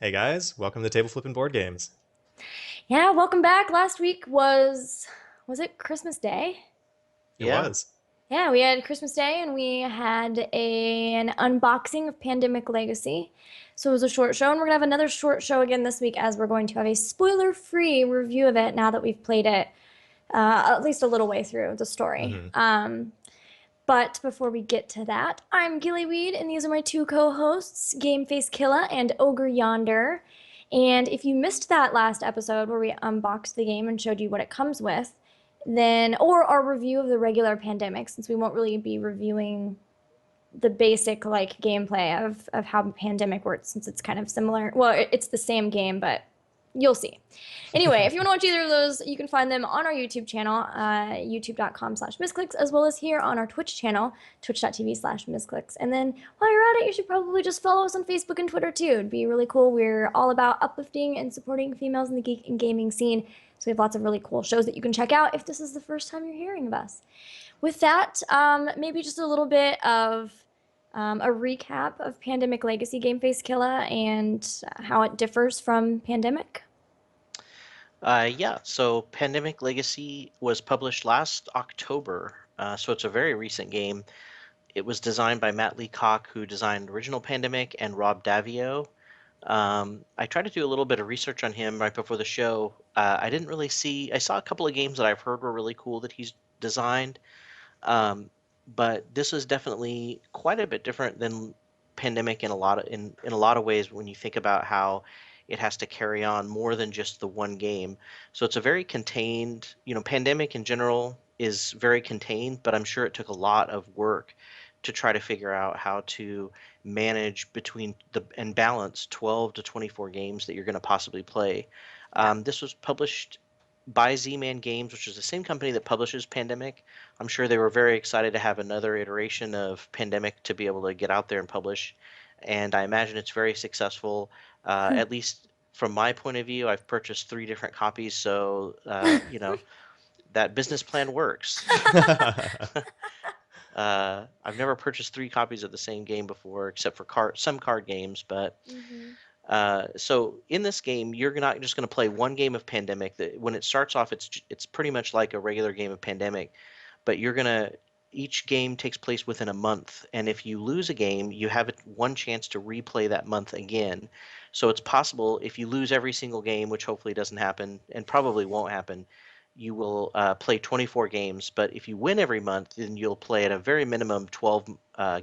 Hey guys, welcome to Table Flippin' Board Games. Yeah, welcome back. Last week was it Christmas Day? It Yeah. was. Yeah, we had Christmas Day and we had an unboxing of Pandemic Legacy. So it was a short show, and we're gonna have another short show again this week as we're going to have a spoiler-free review of it now that we've played it at least a little way through the story. hmm But before we get to that, I'm Gillyweed, and these are my two co-hosts, Gameface Killa and Ogre Yonder. And if you missed that last episode where we unboxed the game and showed you what it comes with, then or our review of the regular Pandemic, since we won't really be reviewing the basic like gameplay of how Pandemic works, since it's kind of similar. Well, it's the same game, but you'll see. Anyway, if you want to watch either of those, you can find them on our YouTube channel, youtube.com/Misscliks, as well as here on our Twitch channel, twitch.tv/Misscliks. And then while you're at it, you should probably just follow us on Facebook and Twitter too. It'd be really cool. We're all about uplifting and supporting females in the geek and gaming scene. So we have lots of really cool shows that you can check out if this is the first time you're hearing of us. With that, maybe just a little bit of a recap of Pandemic Legacy, Gameface Killa, and how it differs from Pandemic. Yeah, so Pandemic Legacy was published last October, so it's a very recent game. It was designed by Matt Leacock, who designed original Pandemic, and Rob Davio. I tried to do a little bit of research on him right before the show. I didn't really see, I saw a couple of games that I've heard were really cool that he's designed, um, but this is definitely quite a bit different than Pandemic in a lot of ways when you think about how it has to carry on more than just the one game. So it's a very contained, Pandemic in general is very contained, but I'm sure it took a lot of work to try to figure out how to manage between the and balance 12 to 24 games that you're going to possibly play. Yeah. This was published by Z-Man Games, which is the same company that publishes Pandemic. I'm sure they were very excited to have another iteration of Pandemic to be able to get out there and publish, and I imagine it's very successful. At least from my point of view, I've purchased three different copies, so that business plan works. I've never purchased three copies of the same game before, except for some card games. But Mhm. so in this game, you're not just going to play one game of Pandemic. That when it starts off, it's pretty much like a regular game of Pandemic, but each game takes place within a month, and if you lose a game, you have one chance to replay that month again. So it's possible if you lose every single game, which hopefully doesn't happen and probably won't happen, you will play 24 games. But if you win every month, then you'll play at a very minimum 12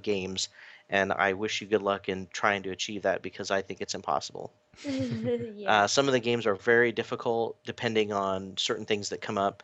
games. And I wish you good luck in trying to achieve that because I think it's impossible. Yeah. Some of the games are very difficult depending on certain things that come up.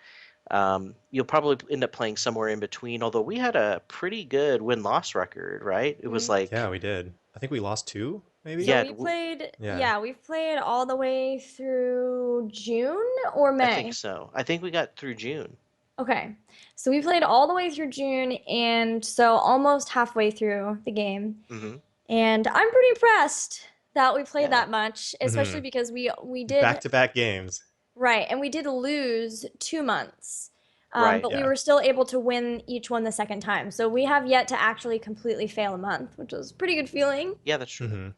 You'll probably end up playing somewhere in between, although we had a pretty good win-loss record, right? It was Mhm. Yeah, like, we did. I think we lost two, maybe? So yeah, we played, Yeah. yeah, we've played all the way through June or I think May. so. I think we got through June. Okay. So we played all the way through June, and so almost halfway through the game. Hmm. And I'm pretty impressed that we played Yeah. that much, especially hmm because we did. Back-to-back games. Right, and we did lose 2 months, Right. but we Yeah. were still able to win each one the second time. So we have yet to actually completely fail a month, which was a pretty good feeling. Yeah, that's true. hmm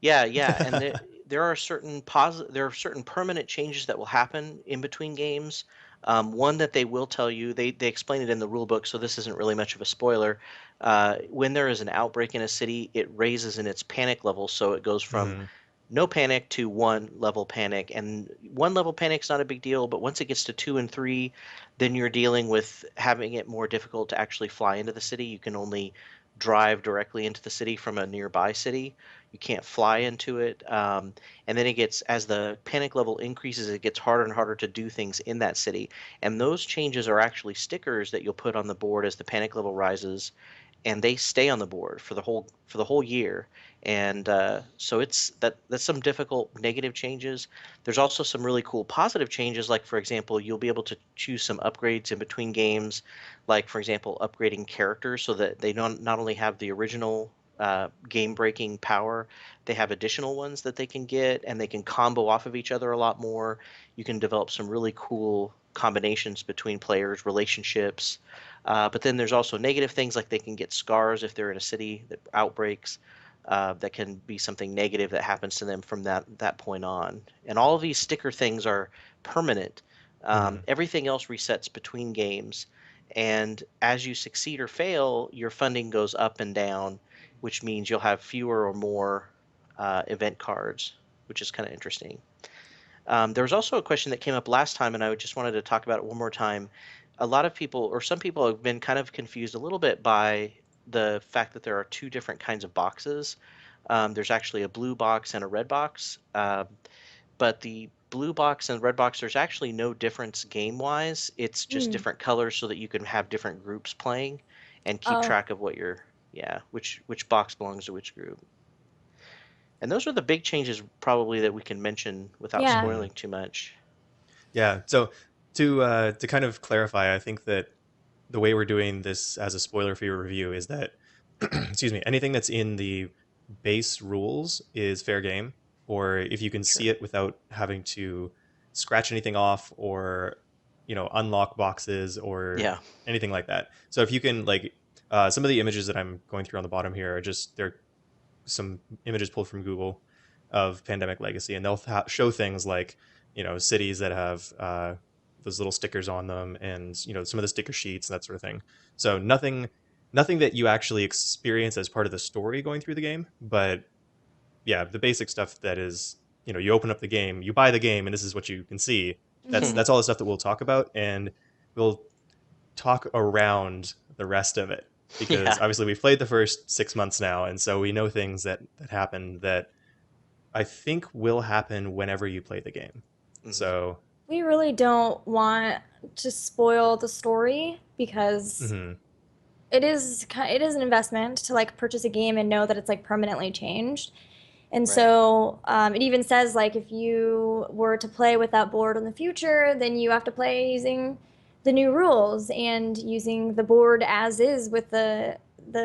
Yeah, yeah, and there are certain permanent changes that will happen in between games. One that they will tell you, they explain it in the rule book, so this isn't really much of a spoiler. When there is an outbreak in a city, it raises in its panic level, so it goes from hmm no panic to one level panic. And one level panic's not a big deal, but once it gets to two and three, then you're dealing with having it more difficult to actually fly into the city. You can only drive directly into the city from a nearby city. You can't fly into it. And then as the panic level increases, it gets harder and harder to do things in that city. And those changes are actually stickers that you'll put on the board as the panic level rises, and they stay on the board for the whole year. And so that's some difficult negative changes. There's also some really cool positive changes, like for example, you'll be able to choose some upgrades in between games, like for example, upgrading characters so that they not only have the original game breaking power, they have additional ones that they can get, and they can combo off of each other a lot more. You can develop some really cool combinations between players, relationships, but then there's also negative things like they can get scars if they're in a city that outbreaks. that can be something negative that happens to them from that point on. And all of these sticker things are permanent. Mhm. Everything else resets between games, and as you succeed or fail, your funding goes up and down, which means you'll have fewer or more event cards, which is kind of interesting. There was also a question that came up last time, and I just wanted to talk about it one more time. A lot of people, or some people, have been kind of confused a little bit by the fact that there are two different kinds of boxes. There's actually a blue box and a red box, but the blue box and red box, there's actually no difference game-wise. It's just Mm. different colors so that you can have different groups playing and keep Oh, track of which box belongs to which group. And those are the big changes probably that we can mention without yeah. Mhm. spoiling too much. Yeah. So to kind of clarify, I think that the way we're doing this as a spoiler-free review is that, excuse me, anything that's in the base rules is fair game, or if you can Sure. see it without having to scratch anything off or unlock boxes or Yeah. anything like that. So if you can like some of the images that I'm going through on the bottom here are just they're some images pulled from Google of Pandemic Legacy, and they'll show things like cities that have those little stickers on them, and some of the sticker sheets and that sort of thing. So nothing that you actually experience as part of the story going through the game, but yeah, the basic stuff that is you open up the game, you buy the game, and this is what you can see. That's Mhm. that's all the stuff that we'll talk about, and we'll talk around the rest of it because Yeah. obviously we've played the first 6 months now, and so we know things that happen that I think will happen whenever you play the game. Hmm. So, We really don't want to spoil the story because mhm, it is an investment to like purchase a game and know that it's like permanently changed. And Right. so it even says like if you were to play with that board in the future, then you have to play using the new rules and using the board as is with the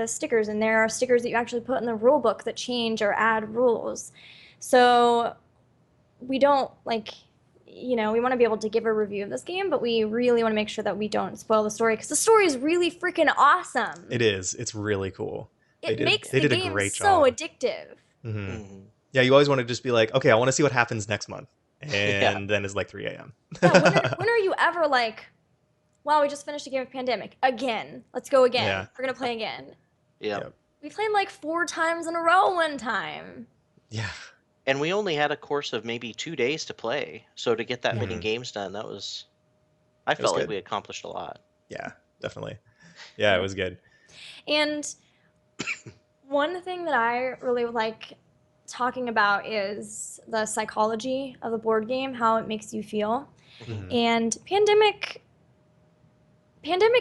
stickers. And there are stickers that you actually put in the rule book that change or add rules. So we don't like we want to be able to give a review of this game, but we really want to make sure that we don't spoil the story because the story is really freaking awesome. it is. It's really cool. They It did makes they the did a game great so job. addictive. Hmm. Hmm. Yeah, you always want to just be like, okay, I want to see what happens next month, Yeah. and then it's like 3 a.m. Yeah, when are you ever like, wow, we just finished a game of Pandemic again? Let's go Yeah, again. We're gonna play again. Yeah. yeah, We played like 4 times in a row one time. yeah. And we only had a course of maybe 2 days to play, so to get that Yeah. many Hmm. games done, I It was felt like good. we accomplished a lot. Yeah, definitely. Yeah, it Yeah. was good. And one thing that I really like talking about is the psychology of the board game, how it makes you feel. Hmm. Hmm. And pandemic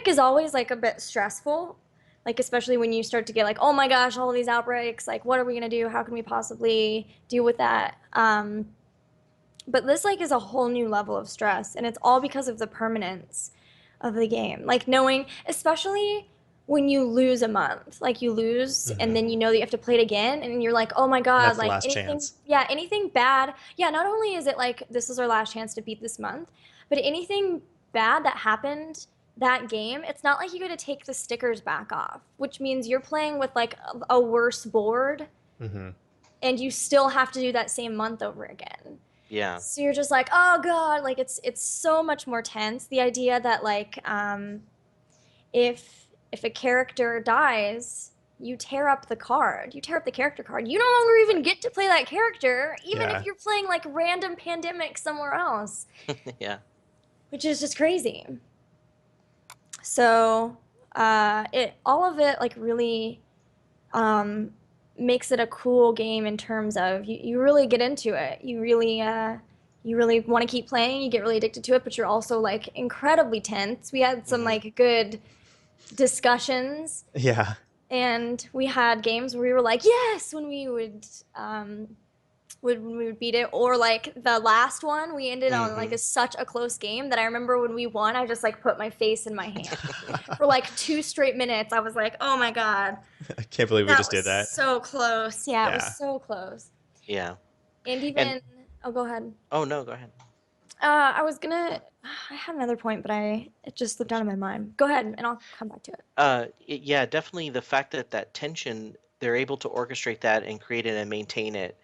is always like a bit stressful, like especially when you start to get like, oh my gosh, all of these outbreaks, like what are we going to do? How can we possibly deal with that? But this like is a whole new level of stress, and it's all because of the permanence of the game. Like knowing, especially when you lose a month, like you lose and Hmm. then you know that you have to play it again, and you're like, oh my And god, that's the like last anything, chance. yeah, anything bad, yeah. Not only is it like this is our last chance to beat this month, but anything bad that happened that game, it's not like you get to take the stickers back off, which means you're playing with like a worse board, Hmm. and you still have to do that same month over again. Yeah. So you're just like, oh god, like it's so much more tense. The idea that like if a character dies, you tear up the card. You tear up the character card. You no longer even Right. get to play that character, even if Yeah. you're playing like random Pandemic somewhere else, Yeah. which is just crazy. So it all of it like really um, makes it a cool game in terms of you really get into it. You really want to keep playing. You get really addicted to it, but you're also like incredibly tense. We had some Hmm. like good discussions, Yeah. and we had games where we were like, yes, when when we would beat it, or like the last one we ended on like Hmm. such a close game that I remember when we won, I just like put my face in my hand for like 2 straight minutes. I was like, oh my god, I can't believe we that just was did that. so close. Yeah, it was Yeah. so close. Yeah. And And even, oh, go ahead. oh no, go ahead. I was gonna, I had another point, but it just slipped out of my mind. Go ahead, and I'll come back to it. Yeah, definitely the fact that that tension they're able to orchestrate that and create it and maintain it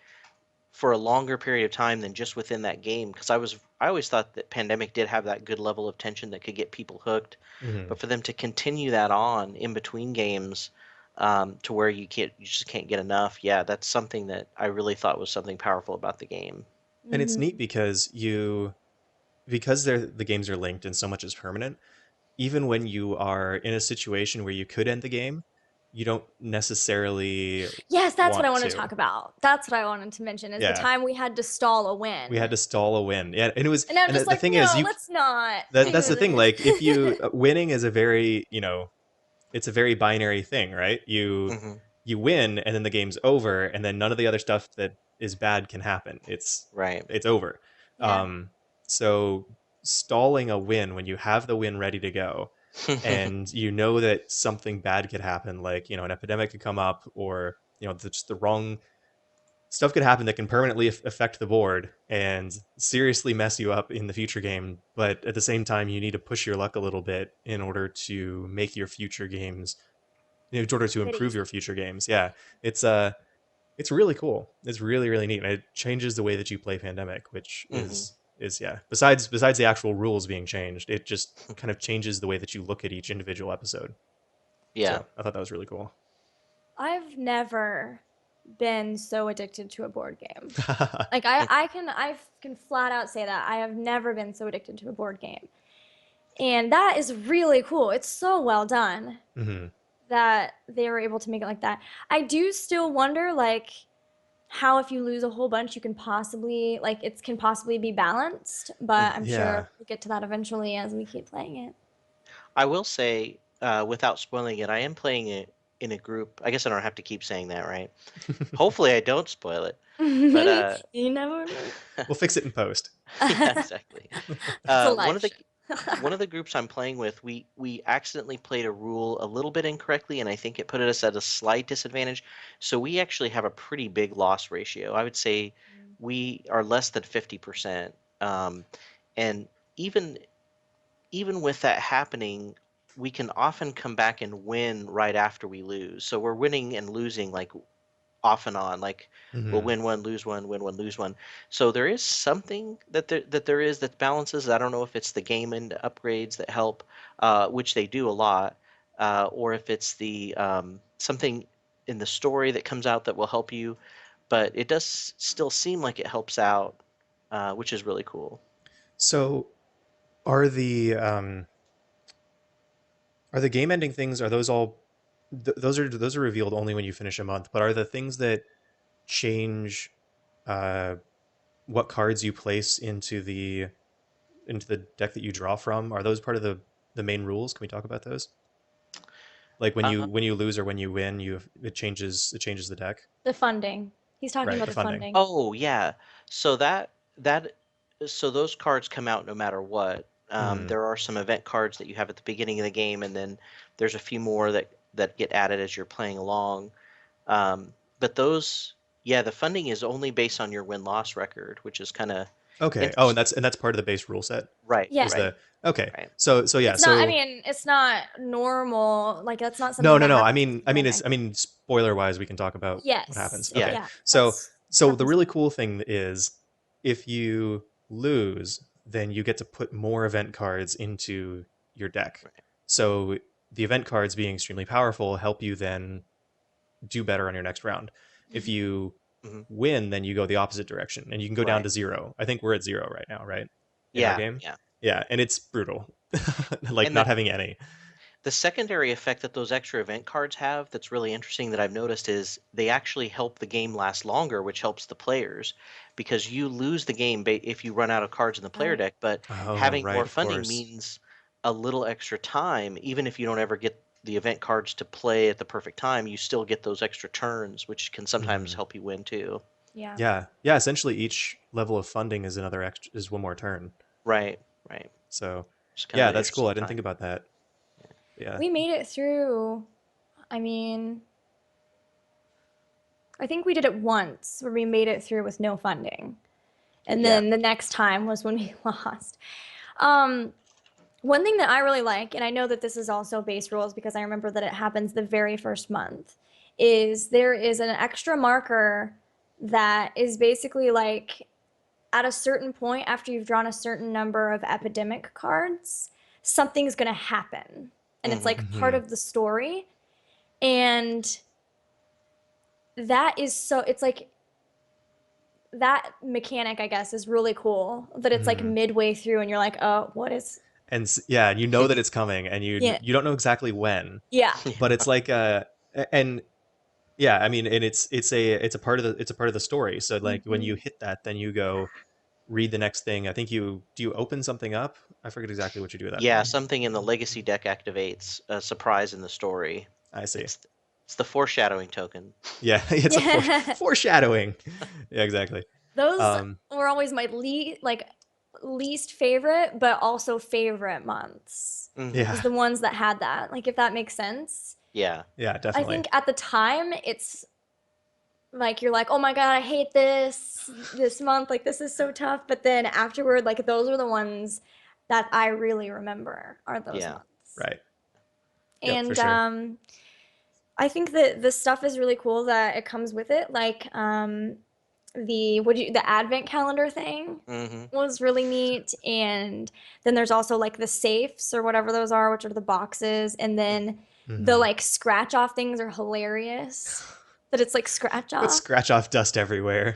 for a longer period of time than just within that game. Because I always thought that Pandemic did have that good level of tension that could get people hooked, Hmm. but for them to continue that on in between games, to where you just can't get enough. Yeah, that's something that I really thought was something powerful about the game. And it's neat Mhm. because the games are linked and so much is permanent. Even when you are in a situation where you could end the game, you don't necessarily Yes, that's what I want wanted to to. talk about. That's what I wanted to mention is the Yeah, time we had to stall a we had win. to stall a win. Yeah, and it was, And I'm and just the like, thing is, no, you let's not that's do the thing. Like, if you this. winning is a very, it's a very binary thing, right? Hmm. You win, and then the game's over, and then none of the other stuff that is bad can happen. Right. It's over. Yeah. So stalling a win when you have the win ready to go, and you know that something bad could happen, like an epidemic could come up, or just the wrong stuff could happen that can permanently affect the board and seriously mess you up in the future game. But at the same time, you need to push your luck a little bit in order to make your future games, in order to A bit improve easy. your future games. Yeah, it's really cool. It's really really neat. And it changes the way that you play Pandemic, which Hmm. is yeah. Besides the actual rules being changed, it just kind of changes the way that you look at each individual episode. Yeah. So I thought that was really cool. I've never been so addicted to a board game. Like I can flat out say that I have never been so addicted to a board game. And that is really cool. It's so well done Hmm. that they were able to make it like that. I do still wonder like how if you lose a whole bunch you can possibly like it can possibly be balanced, but I'm Yeah. sure we'll get to that eventually as we keep playing it. I will say, without spoiling it, I am playing it in a group. I guess I don't have to keep saying that, right? Hopefully, I don't spoil it. But You never know. We'll fix it in post. yeah, exactly. It's a One live of the show. one of the groups I'm playing with, we accidentally played a rule a little bit incorrectly, and I think it put us at a slight disadvantage. So we actually have a pretty big loss ratio. I would say we are less than 50%. And even even with that happening, we can often come back and win right after we lose. So we're winning and losing like off and on. Like we'll Hmm. win one, lose one, win one, lose one. So there is something that there is that balances. I don't know if it's the game end upgrades that help, which they do a lot, or if it's the something in the story that comes out that will help you. But it does still seem like it helps out, which is really cool. So are the game ending things, are those all those are revealed only when you finish a month, but are the things that change uh what cards you place into the deck that you draw from, are those part of the main rules? Can we talk about those? Like Uh, when you lose or when you win, it changes the deck. The funding. He's talking Right, about the the funding. funding. oh yeah, so that so those cards come out no matter what. Hmm. There are some event cards that you have at the beginning of the game, and then there's a few more that get added as you're playing along. But those, yeah, the funding is only based on your win-loss record, which is kind of Okay. Oh, interesting. and that's part of the base rule set. Right, Is Yeah. right, the Okay. right. So yeah. It's not, I So mean, it's not normal. Like, that's not no, something no, that no. happens with It's, normal. spoiler wise, we can talk about what happens. Yes. Okay. Yeah. Yeah. So That's the happens. really cool thing is, if you lose, then you get to put more event cards into your deck. Right. So the event cards, being extremely powerful, help you then do better on your next round. If Mhm. you Hmm. win, then you go the opposite direction and you can go down Right. to zero. I think we're at zero right now, right? In our Yeah, game. yeah. Yeah, and it's brutal. Like And not having any. the secondary effect that those extra event cards have that's really interesting that I've noticed is they actually help the game last longer, which helps the players because you lose the game if you run out of cards in the player Right. deck, but Oh, having more right, of funding course. means a little extra time. Even if you don't ever get the event cards to play at the perfect time, you still get those extra turns, which can sometimes Hmm. help you win too. Yeah. Yeah, yeah. Essentially, each level of funding is another extra, is one more turn. Right, right. So, Just kind of yeah, an that's cool. interesting I didn't think time. about that. Yeah. We made it through. I mean, I think we did it once where we made it through with no funding. And Yeah. then the next time was when we lost. Um, One thing that I really like, and I know that this is also base rules because I remember that it happens the very first month, is there is an extra marker that is basically like at a certain point after you've drawn a certain number of epidemic cards, something's going to happen. And it's Mm-hmm. like part of the story. And that is so, it's like that mechanic, I guess, is really cool that it's like midway through and you're like, oh, what is. And yeah, you know that it's coming, and Yeah. you don't know exactly when, Yeah. but it's like and yeah, I mean, and it's a part of the story. So like when you hit that, then you go read the next thing. I think do you open something up? I forget exactly what you do at that Yeah, point. something in the legacy deck activates a surprise in the story. I see. It's the foreshadowing token. Yeah, it's a Yeah. foreshadowing. Yeah, exactly. Those Um, were always my least favorite, but also favorite months. Mm-hmm. yeah, Is the ones that had that. Like if that makes sense. Yeah. yeah, I definitely. think at the time it's like you're like, "Oh my God, I hate this month. Like this is so tough." But then afterward, like those are the ones that I really remember are those Yeah. months. Right. Yep, for And sure. I think that the stuff is really cool that it comes with it. Like the advent calendar thing Mm-hmm. was really neat. And then there's also like the safes or whatever those are, which are the boxes. And then the Hmm. like scratch off things are hilarious. That it's like scratch But off. scratch off dust everywhere.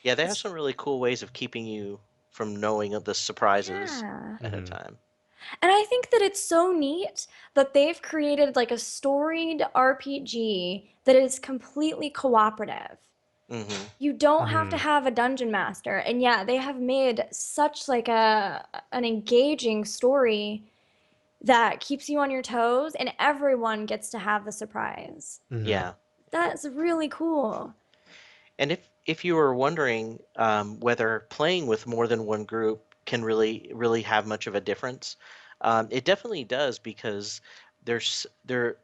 Yeah, they have some really cool ways of keeping you from knowing of the surprises Yeah. ahead of Hmm. time. And I think that it's so neat that they've created like a storied RPG that is completely cooperative. Mm-hmm. You don't have to Hmm. have a dungeon master. And yeah, they have made such like a an engaging story that keeps you on your toes and everyone gets to have the surprise. Hmm. Yeah. That's really cool. And if you were wondering whether playing with more than one group can really have much of a difference, it definitely does because there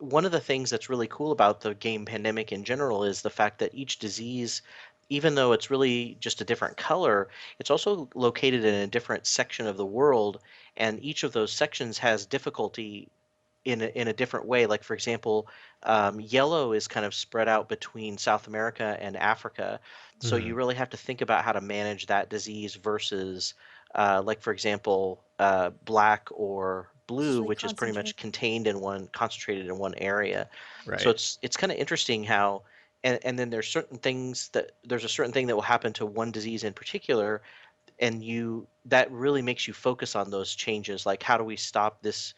one of the things that's really cool about the game Pandemic in general is the fact that each disease, even though it's really just a different color, it's also located in a different section of the world, and each of those sections has difficulty in a different way. Like for example, yellow is kind of spread out between South America and Africa, so Hmm. you really have to think about how to manage that disease versus, like for example, black or It's just blue, like which is pretty concentrate. much concentrated in one area. So Right. it's kind of interesting how. And then there's a certain thing that will happen to one disease in particular, and you that really makes you focus on those changes, like how do we stop this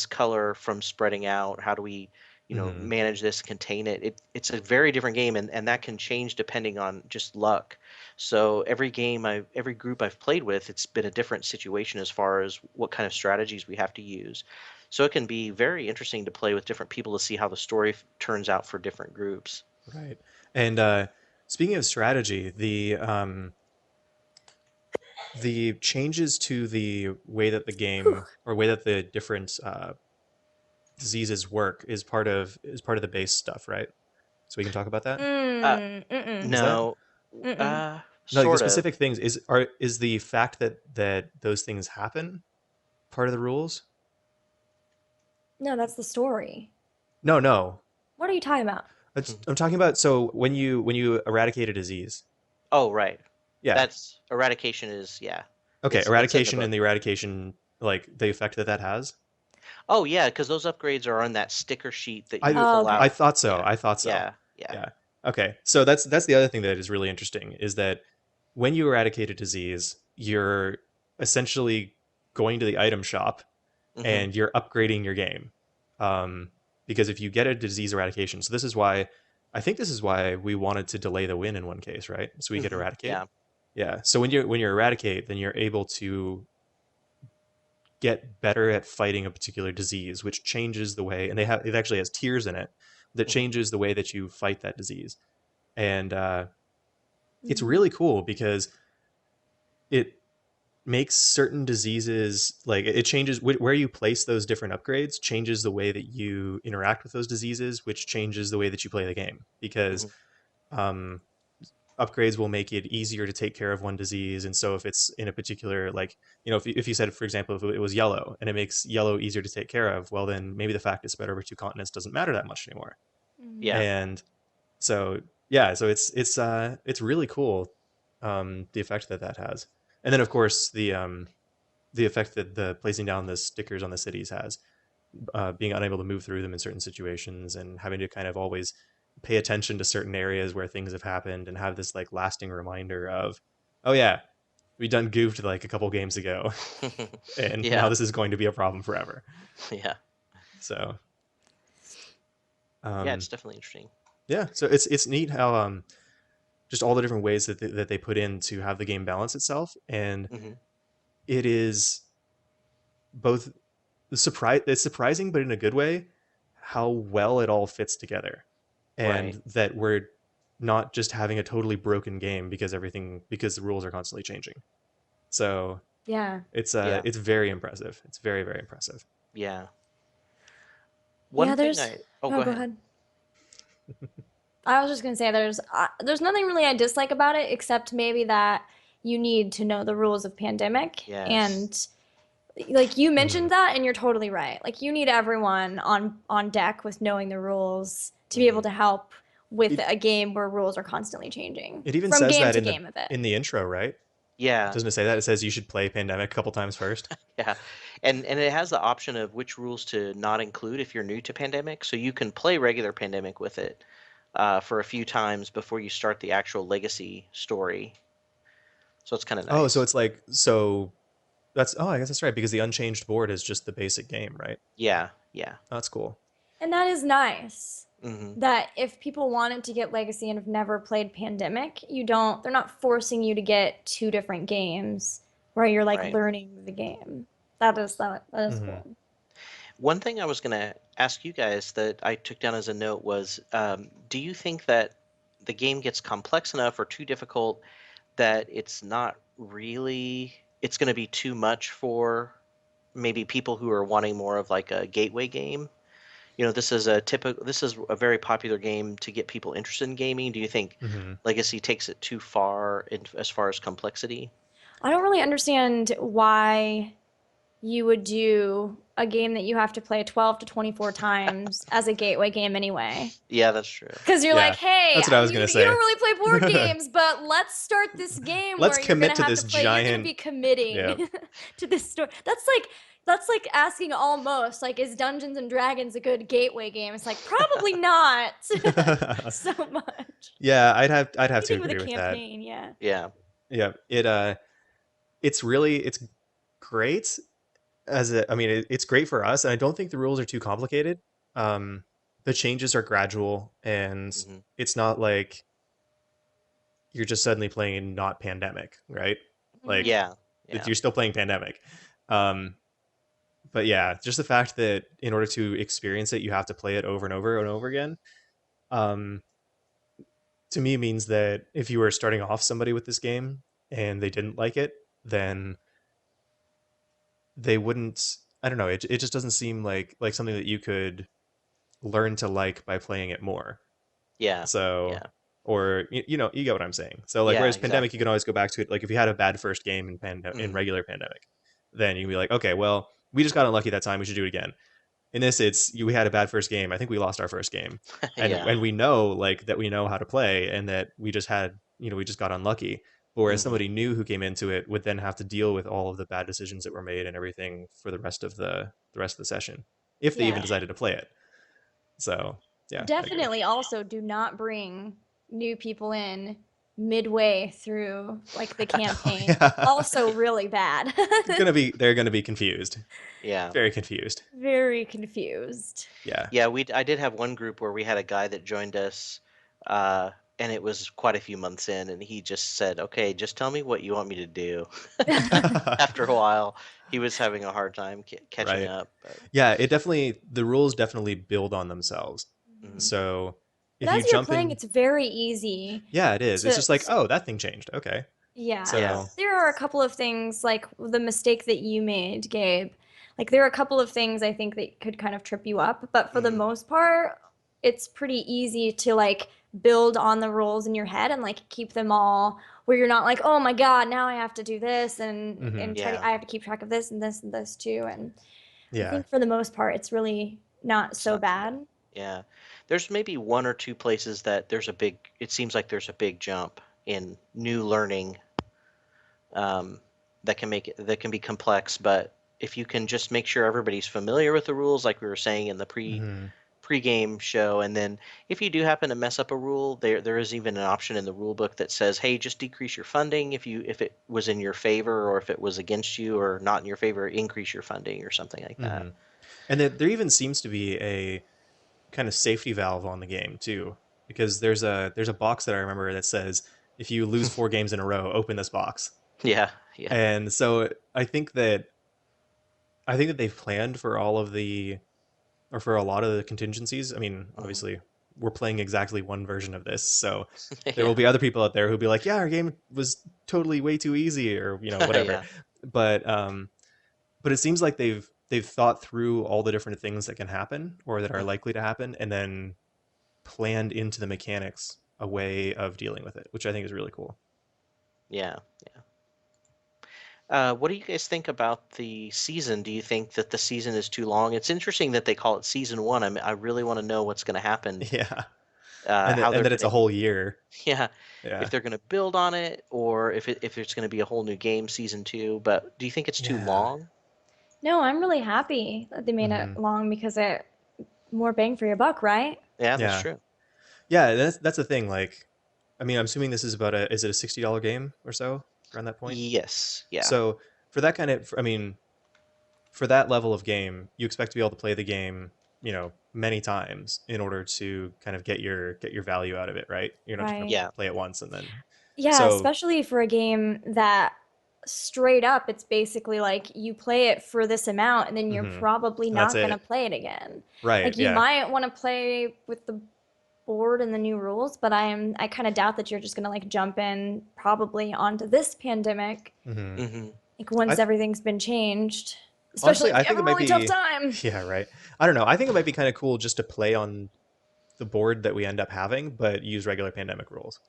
color from spreading out, how do we Hmm. manage this, contain it. It's a very different game, and that can change depending on just luck. So every group I've played with, it's been a different situation as far as what kind of strategies we have to use. So it can be very interesting to play with different people to see how the story turns out for different groups. Right. And speaking of strategy, the changes to the way that the Whew. game or way that the different diseases work is part of the base stuff, right? So we can talk about that. uh Mm-mm. Is that no. Mm-mm. no, like the Sort of. specific things is the fact that those things happen part of the rules? No, that's the story. No, no. What are you talking about? I'm talking about so when you eradicate a disease. Oh, right. Yeah. That's eradication is, yeah. Okay, It's in the eradication and book. the eradication, like the effect that that has. Oh yeah, because those upgrades are on that sticker sheet that you I Oh, pull okay. I out. thought so. Yeah, I thought so. yeah, yeah. Yeah. Okay. So that's the other thing that is really interesting is that when you eradicate a disease, you're essentially going to the item shop Hmm. and you're upgrading your game. Um, because if you get a disease eradication, so this is why I think this is why we wanted to delay the win in one case, right? So we could Hmm. eradicate. Yeah. Yeah. So when you eradicate, then you're able to get better at fighting a particular disease, which changes the way, and it actually has tiers in it that Hmm. changes the way that you fight that disease. And it's Mm-hmm. really cool because it makes certain diseases like it changes where you place those different upgrades changes the way that you interact with those diseases, which changes the way that you play the game because Hmm. um, upgrades will make it easier to take care of one disease. And so if it's in a particular, like, if you said, for example, if it was yellow and it makes yellow easier to take care of, well, then maybe the fact it's spread over 2 continents doesn't matter that much anymore. Yeah. And so, yeah, so it's really cool, the effect that has. And then of course the effect that the placing down the stickers on the cities has, being unable to move through them in certain situations and having to kind of always pay attention to certain areas where things have happened and have this like lasting reminder of, oh yeah, we done goofed like a couple games ago, and now Yeah. this is going to be a problem forever. Yeah. So Yeah, um it's definitely interesting. yeah, so it's neat how just all the different ways that they put in to have the game balance itself. And Hmm. it is both it's surprising, but in a good way, how well it all fits together, Right. and that we're not just having a totally broken game because the rules are constantly changing. So Yeah. Yeah. it's very impressive. It's very, very impressive. Yeah. Yeah, One thing I oh, go Oh, go ahead. ahead. I was just gonna say there's nothing really I dislike about it except maybe that you need to know the rules of pandemic, Yes. and like you Mhm. mentioned that and you're totally right. Like you need everyone on deck with knowing the rules to be able Hmm. to help with It a game where rules are constantly changing it even from says game that to game of it. in the intro, right? Yeah. Doesn't it say that? It says you should play Pandemic a couple times first. Yeah. And it has the option of which rules to not include if you're new to Pandemic, so you can play regular Pandemic with it for a few times before you start the actual legacy story. So it's kind of Oh, so nice. it's like, so that's, oh, I guess that's right, because the unchanged board is just the basic game, right? Yeah. Yeah. Oh, that's cool. And that is nice. Hmm. That if people wanted to get Legacy and have never played Pandemic, they're not forcing you to get two different games where you're like Right. learning the game. That is Hmm. cool. One thing I was going to ask you guys that I took down as a note was, do you think that the game gets complex enough or too difficult that it's going to be too much for maybe people who are wanting more of like a gateway game? This is a very popular game to get people interested in gaming. Do you think Hmm. Legacy takes it too far as far as complexity? I don't really understand why you would do a game that you have to play 12 to 24 times as a gateway game anyway. Yeah, that's true. Because you're like, Yeah, hey, that's what I was you gonna don't say. really play board games, but let's start this game Let's where you're commit gonna to have this to play. You're gonna giant. be Yeah. committing to this story. That's like asking almost like, is Dungeons and Dragons a good gateway game? It's like probably not so much. Yeah, I'd have to Anything with a agree with that. campaign, yeah. Yeah. Yeah, it's great I mean, it's great for us, and I don't think the rules are too complicated. Um, the changes are gradual, and Hmm. it's not like you're just suddenly playing not Pandemic, right? Like, Hmm. Yeah. Yeah. you're still playing Pandemic. Um, but yeah, just the fact that in order to experience it, you have to play it over and over and over again. Um, to me means that if you were starting off somebody with this game and they didn't like it, then they wouldn't. I don't know. It just doesn't seem like something that you could learn to like by playing it more. Yeah. So, Yeah. or you get what I'm saying. So like, Yeah. whereas Pandemic, you can Exactly. always go back to it. Like if you had a bad first game in Hmm. regular Pandemic, then you can be like, okay, well, we just got unlucky that time. We should do it again. In this, we had a bad first game. I think we lost our first game, Yeah. and we know like that we know how to play, and that we just had we just got unlucky. But whereas Hmm. somebody new who came into it would then have to deal with all of the bad decisions that were made and everything for the rest of the session, if they even Yeah. decided to play it. So yeah, I agree. Definitely also do not bring new people in midway through like the campaign. Yeah, Also really bad. they're gonna be confused, Yeah. very confused. Very confused. Yeah. Yeah, I did have one group where we had a guy that joined us, and it was quite a few months in, and he just said, "Okay, just tell me what you want me to do." After a while, he was having a hard time catching Right. up. But Yeah, the rules definitely build on themselves. mhm. So But if you as you're jump playing, in, it's very easy yeah, it is. It's to, just like, to oh, that thing changed. Okay. yeah. Yeah. So, There are a couple of things like the mistake that you made, Gabe. Like there are a couple of things I think that could kind of trip you up, but for the Mhm. most part, it's pretty easy to like build on the rules in your head and like keep them all where you're not like, oh my God, now I have to do this Hmm. and try Yeah, to I have to keep track of this and this and this too. And I Yeah. think for the most part, it's really not it's so not too bad. bad. Yeah, there's maybe one or two places that it seems like there's a big jump in new learning, um, that can be complex, but if you can just make sure everybody's familiar with the rules, like we were saying in the Hmm. pre-game show, and then if you do happen to mess up a rule, there is even an option in the rule book that says, hey, just decrease your funding if it was in your favor, or if it was against you or not in your favor, increase your funding or something like that. Hmm. And there even seems to be a kind of safety valve on the game too, because there's a box that I remember that says if you lose 4 games in a row, open this box. Yeah, yeah. And so I think that they've planned for all of the or for a lot of the contingencies. I mean, Mhm. obviously, we're playing exactly one version of this, so there will Yeah. be other people out there who'll be like, "Yeah, our game was totally way too easy," or whatever. Yeah. But but it seems like they've thought through all the different things that can happen or that are Mhm. likely to happen, and then planned into the mechanics a way of dealing with it, which I think is really cool. Yeah. What do you guys think about the season? Do you think that the season is too long? It's interesting that they call it season one. I really want to know what's going to happen, Yeah, and how they're that it's going a to, whole year. yeah, if Yeah, they're going to build on it, or if it's going to be a whole new game, season two. But do you think it's too yeah. long? No, I'm really happy that they made it Hmm. long because it more bang for your buck, right? Yeah, that's Yeah, true. yeah. That's the thing. Like, I mean, I'm assuming this is about a is it a $60 game or so around that point? Yes. Yeah. So for that kind of, I mean, for that level of game, you expect to be able to play the game, many times in order to kind of get your value out of it, right? You're not just gonna Right. Yeah. play it once and then. Yeah, So, especially for a game that straight up, it's basically like you play it for this amount and then you're hmm, probably and that's not going to it, play it again. right? Like you Yeah. might want to play with the board and the new rules, but I kind of doubt that you're just going to like jump in probably onto this pandemic Hmm. Hmm. like once I everything's been changed, especially honestly, if I you have think a it might really tough be, time. yeah, right. I don't know. I think it might be kind of cool just to play on the board that we end up having, but use regular pandemic rules.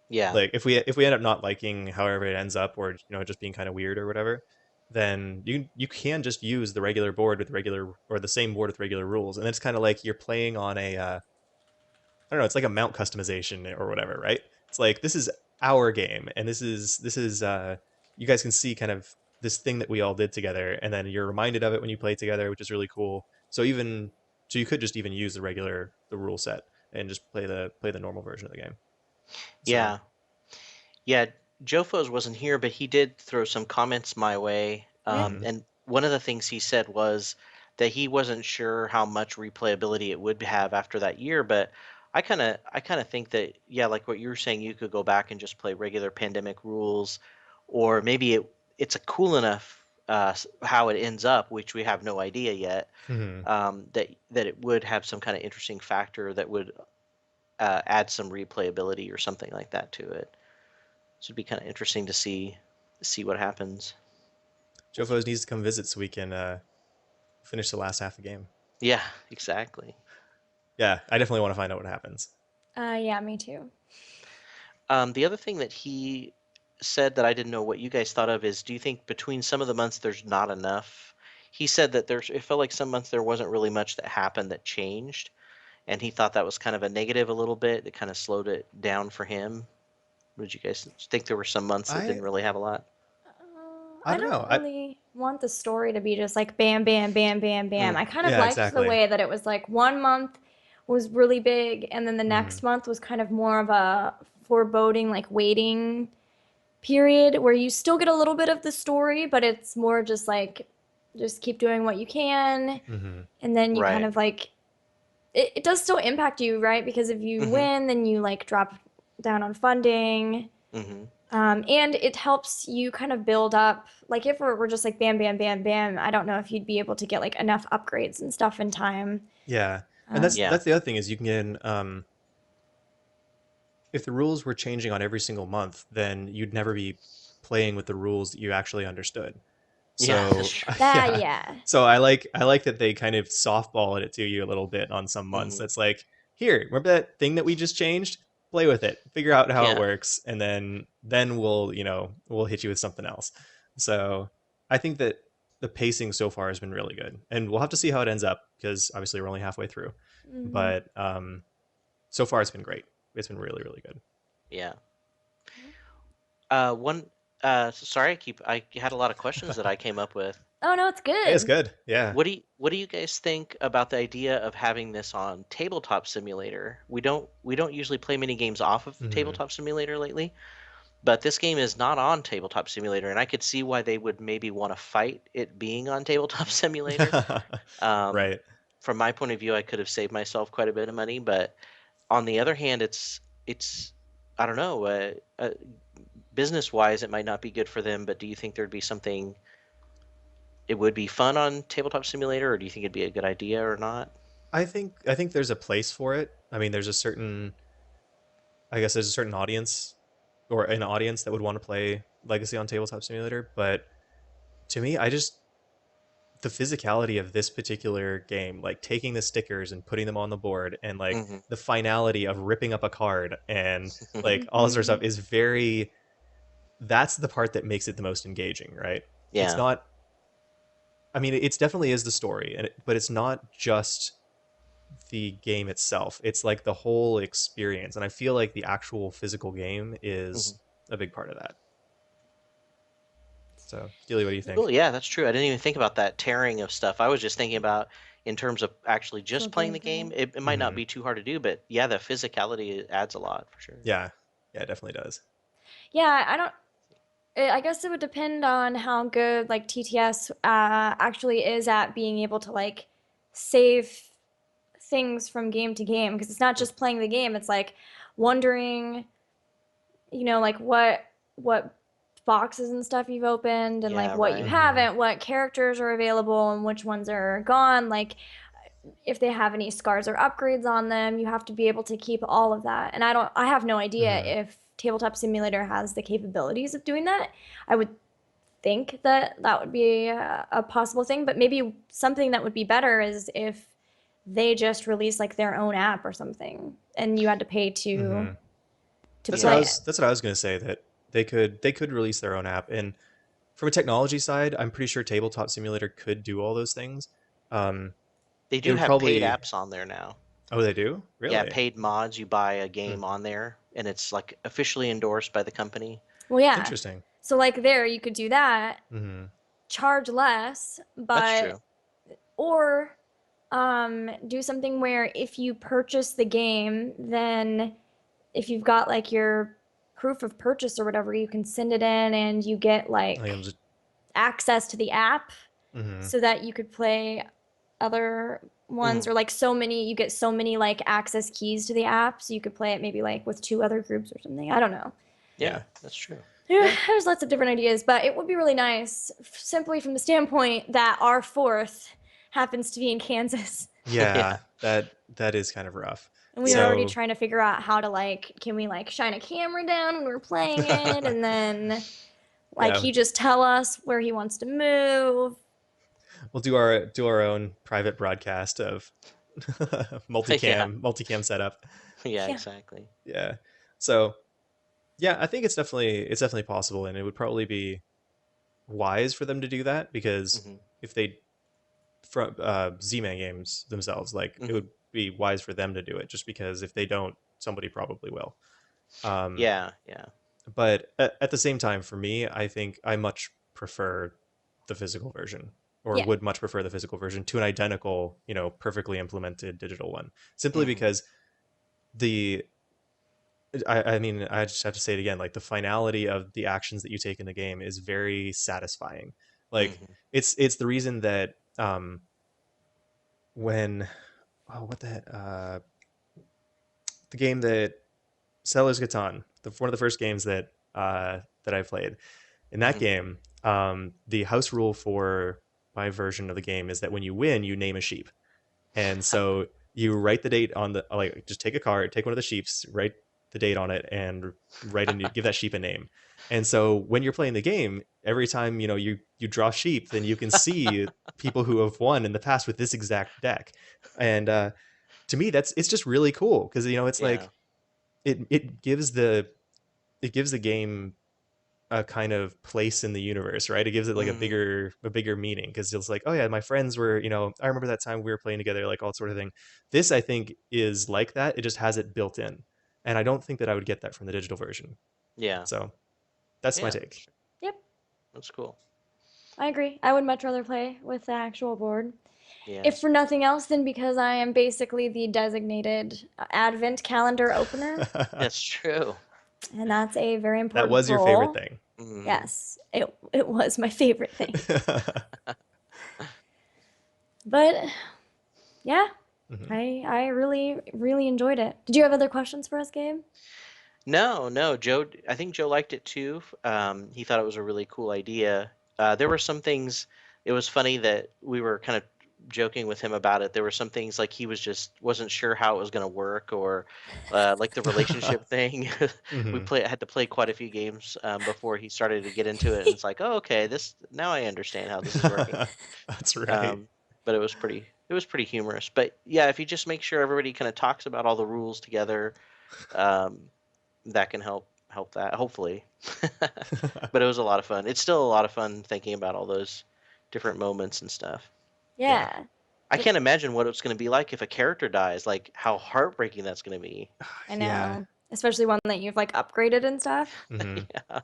Yeah. Like if we end up not liking however it ends up, or just being kind of weird or whatever, then you can just use the regular board with regular or the same board with regular rules, and it's kind of like you're playing on a I don't know, it's like a mount customization or whatever, right? It's like this is our game, and this is you guys can see kind of this thing that we all did together, and then you're reminded of it when you play together, which is really cool. So you could just even use the rule set and just play the normal version of the game. So Yeah. Yeah. Joe Foes wasn't here, but he did throw some comments my way. mhm. And one of the things he said was that he wasn't sure how much replayability it would have after that year. But I kind of think that, yeah, like what you were saying, you could go back and just play regular pandemic rules, or maybe it's a cool enough, how it ends up, which we have no idea yet. Mhm. That it would have some kind of interesting factor that would, add some replayability or something like that to it. So it'd be kind of interesting to see what happens. Joe Foes needs to come visit so we can finish the last half of the game. Yeah, exactly. Yeah, I definitely want to find out what happens. Yeah, me too. The other thing that he said that I didn't know what you guys thought of is, do you think between some of the months there's not enough? He said that it felt like some months there wasn't really much that happened that changed, and he thought that was kind of a negative a little bit. It kind of slowed it down for him. Would you guys think there were some months that I didn't really have a lot? I I don't know. don't really want the story to be just like bam, bam, bam, bam, bam. Mm, I kind of Yeah, liked the exactly. way that it was like one month was really big, and then the Hmm. next month was kind of more of a foreboding, like waiting period where you still get a little bit of the story, but it's more just like just keep doing what you can, Hmm. and then you kind right. of like it does still impact you, right? Because if you Mm-hmm. win, then you like drop down on funding. Mm-hmm. And it helps you kind of build up. Like if we're just like bam, bam, bam, bam, I don't know if you'd be able to get like enough upgrades and stuff in time. Yeah, and that's Um, Yeah. that's the other thing is you can get if the rules were changing on every single month, then you'd never be playing with the rules that you actually understood. Yeah, that's So true. that, yeah, yeah. so I like that they kind of softballed it to you a little bit on some months. Mm-hmm. That's like here, remember that thing that we just changed? Play with it, figure out how it Yeah. works, and then we'll we'll hit you with something else. So I think that the pacing so far has been really good, and we'll have to see how it ends up because obviously we're only halfway through. Hmm. But so far it's been great. It's been really really good. Yeah. One. Sorry, I had a lot of questions that I came up with. Oh no, it's Hey, it's good. good. Yeah. What do you guys think about the idea of having this on Tabletop Simulator? We don't usually play many games off of Hmm. Tabletop Simulator lately, but this game is not on Tabletop Simulator, and I could see why they would maybe want to fight it being on Tabletop Simulator. Um, Right. from my point of view, I could have saved myself quite a bit of money, but on the other hand, it's I don't know, business wise, it might not be good for them. But do you think there'd be something? It would be fun on Tabletop Simulator, or do you think it'd be a good idea or not? I think there's a place for it. I mean, I guess there's a certain audience or an audience that would want to play Legacy on Tabletop Simulator, but to me, I just the physicality of this particular game, like taking the stickers and putting them on the board, and like Hmm. the finality of ripping up a card and like all this sort of Hmm. stuff is very. That's the part that makes it the most engaging, right? It's Yeah. not. I mean, it's definitely is the story, but it's not just the game itself. It's like the whole experience, and I feel like the actual physical game Hmm. is a big part of that. So, Gilly, what do you Well, think? yeah, that's true. I didn't even think about that tearing of stuff. I was just thinking about in terms of actually Actual just playing the game. gameplay. It might not Hmm. be too hard to do, but yeah, the physicality adds a lot for sure. Yeah, yeah, it definitely does. Yeah, I don't. I guess it would depend on how good like TTS actually is at being able to like save things from game to game because it's not just playing the game. It's like wondering, like what boxes and stuff you've opened and like Yeah, what you right. Hmm. haven't, what characters are available and which ones are gone. Like if they have any scars or upgrades on them, you have to be able to keep all of that. And I have no idea Hmm. if Tabletop Simulator has the capabilities of doing that. I would think that that would be a possible thing, but maybe something that would be better is if they just release like their own app or something and you had to pay Hmm. to That's what I play Yeah. it. was. That's what I was going to say. That they could release their own app, and from a technology side, I'm pretty sure Tabletop Simulator could do all those things. Um, They it do would have paid probably. apps on there now. Oh, they do? Yeah, Really? paid mods. You buy a Hmm. game on there, and it's like officially endorsed by the company. Well, yeah. Interesting. So like there you could do that, Hmm. charge less, That's but true. or do something where if you purchase the game, then if you've got like your proof of purchase or whatever, you can send it in and you get Like I'm like just. access to the app Hmm. so that you could play other ones Hmm. or like so many you get so many like access keys to the app so you could play it maybe like with two other groups or something. I don't know. Yeah, Yeah. that's true. Yeah. There's lots of different ideas, but it would be really nice simply from the standpoint that our fourth happens to be in Kansas. Yeah. Yeah. That is kind of rough. And we were Yeah. already So. trying to figure out how to like, can we like shine a camera down when we're playing it? And then like Yeah, he just tell us where he wants to move. we'll do our own private broadcast of Yeah. multicam setup. Yeah, Yeah. exactly. Yeah. So yeah, I think it's definitely possible, and it would probably be wise for them to do that because Hmm. if they from Z-Man games themselves, like it Hmm. would be wise for them to do it, just because if they don't, somebody probably will. Um, Yeah, yeah. but at the same time, for me, I think I much prefer the physical version, or Yeah. would much prefer the physical version to an identical, perfectly implemented digital one, simply Hmm. because the I mean, I just have to say it again, like the finality of the actions that you take in the game is very satisfying. Like Hmm. it's the reason that when what the game that Settlers Catan, one of the first games that I played. In that Hmm. game, the house rule for my version of the game is that when you win, you name a sheep, and so you write the date on the like. Just take a card, take one of the sheeps, write the date on it, and give that sheep a name. And so when you're playing the game, every time you draw sheep, then you can see people who have won in the past with this exact deck, and to me, it's just really cool because it's Yeah. like it gives the game a kind of place in the universe, right? It gives it like a Hmm. bigger meaning because it's like, oh yeah, my friends were, I remember that time we were playing together, like all sort of thing. This I think is like that. It just has it built in, and I don't think that I would get that from the digital version. Yeah. So that's my Yeah. take. Yep, That's cool. I agree. I would much rather play with the actual board. Yeah. If for nothing else, then because I am basically the designated advent calendar opener, That's true. and that's a very That important was your favorite role. thing. Hmm. Yes, it was my favorite thing. But yeah, Mhm. I really really enjoyed it. Did you have other questions for us, Gabe? No, no, Joe. I think Joe liked it too. He thought it was a really cool idea. There were some things. It was funny that we were kind of joking with him about it. There were some things like he was just wasn't sure how it was going to work, or like the relationship thing. We Mhm. had to play quite a few games before he started to get into it, and it's like, oh, okay, this now I understand how this is working. That's right. Um, but it was pretty humorous. But yeah, if you just make sure everybody kind of talks about all the rules together. Um, that can help that hopefully. But it was a lot of fun. It's still a lot of fun thinking about all those different moments and stuff. Yeah. Yeah, I it, can't imagine what it's going to be like if a character dies, like how heartbreaking that's going to be. I Yeah. know, especially one that you've like upgraded and stuff. Hmm. Yeah.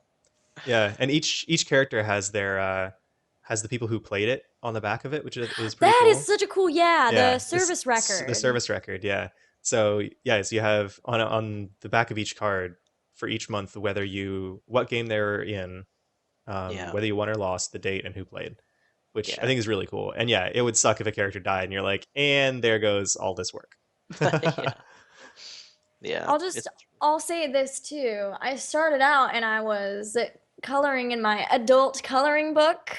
Yeah, and each character has the people who played it on the back of it, which is pretty That is cool. such a cool, yeah, the Yeah, service the record. service record. Yeah, so yeah, so you have on the back of each card for each month whether what game they were in, Yeah. whether you won or lost, the date, and who played, which I Yeah. think is really cool. And yeah, it would suck if a character died and you're like, and there goes all this work. Yeah. Yeah. I'll just It's I'll say this too. I started out and I was coloring in my adult coloring book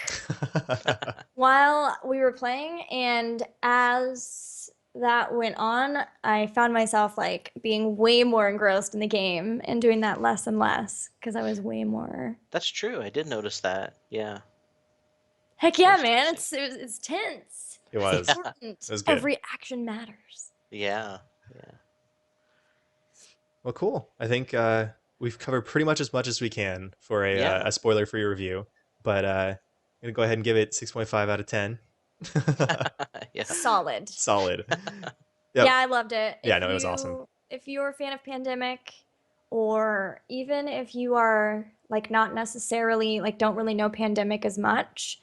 while we were playing, and as that went on, I found myself like being way more engrossed in the game and doing that less and less because I was way more. that's true. I did notice that. Yeah. Heck yeah, That's man! interesting. It's tense. It It's was. Yeah. important. It was good. Every action matters. Yeah. Yeah. Well, cool. I think we've covered pretty much as we can for Yeah. a spoiler-free review, but I'm gonna go ahead and give it 6.5 out of 10. Yeah. Solid. Solid. Yeah, Yep. I loved it. Yeah, no, it was awesome. If you're a fan of Pandemic, or even if you are like not necessarily like don't really know Pandemic as much,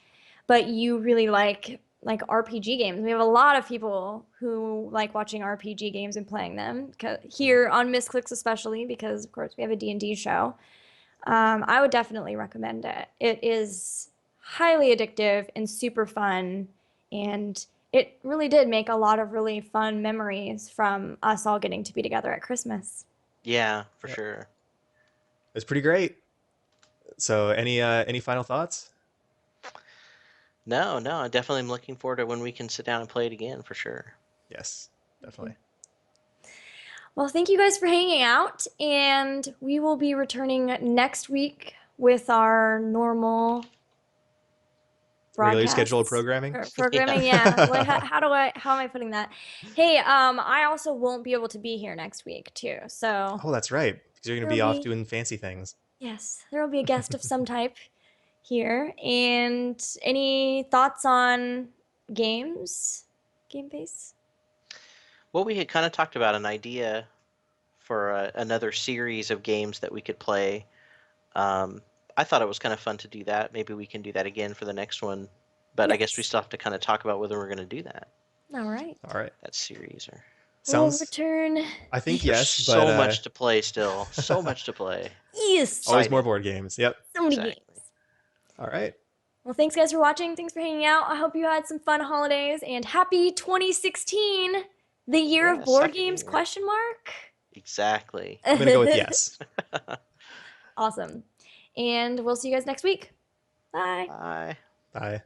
but you really like RPG games. We have a lot of people who like watching RPG games and playing them here on Misscliks especially because of course we have a D&D show. I would definitely recommend it. It is highly addictive and super fun, and it really did make a lot of really fun memories from us all getting to be together at Christmas. Yeah, for Yep. sure. It's pretty great. So, any final thoughts? No, no, I definitely am looking forward to when we can sit down and play it again for sure. Yes, definitely. Well, thank you guys for hanging out, and we will be returning next week with our normal Regularly scheduled broadcasts programming. Yeah. programming. Yeah. How am I putting that? Hey, I also won't be able to be here next week too. So Oh, that's right. Because you're gonna there'll be off be, doing fancy things. yes, there will be a guest of some type here. And any thoughts on games? Game face? Well, we had kind of talked about an idea for another series of games that we could play. Um, I thought it was kind of fun to do that. Maybe we can do that again for the next one. But I guess we Yes. still have to kind of talk about whether we're going to do All right. All right. that series or. We'll Sounds. return. I think There's yes, but so much to play still. So much to play. Yes. always more Exciting. board games. Yep. So many Exactly. games. All right. Well, thanks guys for watching. Thanks for hanging out. I hope you had some fun holidays and happy 2016, the year Yeah, of board second games, year. question mark. Exactly. I'm gonna go with yes. Awesome. And we'll see you guys next week. Bye. Bye. Bye.